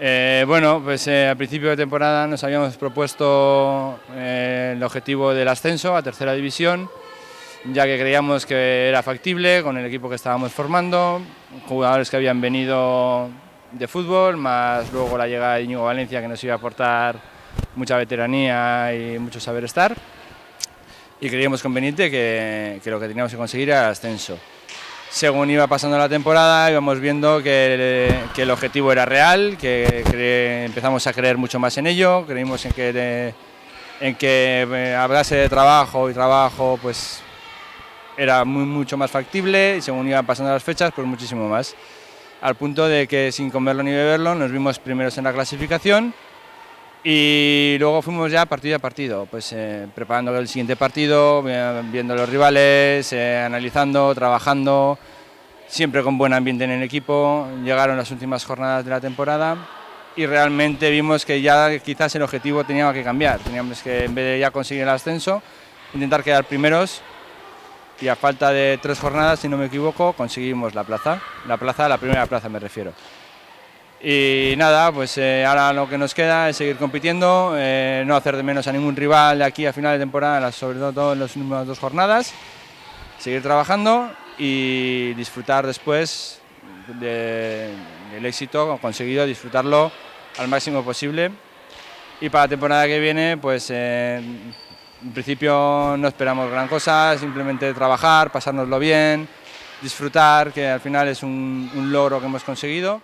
Bueno, pues al principio de temporada nos habíamos propuesto el objetivo del ascenso a tercera división, ya que creíamos que era factible con el equipo que estábamos formando, jugadores que habían venido de fútbol, más luego la llegada de Íñigo Valencia, que nos iba a aportar mucha veteranía y mucho saber estar, y creíamos conveniente que lo que teníamos que conseguir era el ascenso. Según iba pasando la temporada, íbamos viendo que el objetivo era real, que empezamos a creer mucho más en ello, creímos en que a base de trabajo, pues era mucho más factible, y según iban pasando las fechas, pues muchísimo más. Al punto de que sin comerlo ni beberlo nos vimos primeros en la clasificación y luego fuimos ya partido a partido, pues preparando el siguiente partido, viendo los rivales, analizando, trabajando, siempre con buen ambiente en el equipo. Llegaron las últimas jornadas de la temporada y realmente vimos que ya quizás el objetivo tenía que cambiar. Teníamos que, en vez de ya conseguir el ascenso, intentar quedar primeros, y a falta de 3 jornadas, si no me equivoco, conseguimos la primera plaza me refiero. Y nada, pues ahora lo que nos queda es seguir compitiendo, no hacer de menos a ningún rival de aquí a final de temporada, sobre todo en las últimas 2 jornadas, seguir trabajando y disfrutar después del éxito conseguido, disfrutarlo al máximo posible. Y para la temporada que viene, pues en principio no esperamos gran cosa, simplemente trabajar, pasárnoslo bien, disfrutar, que al final es un logro que hemos conseguido.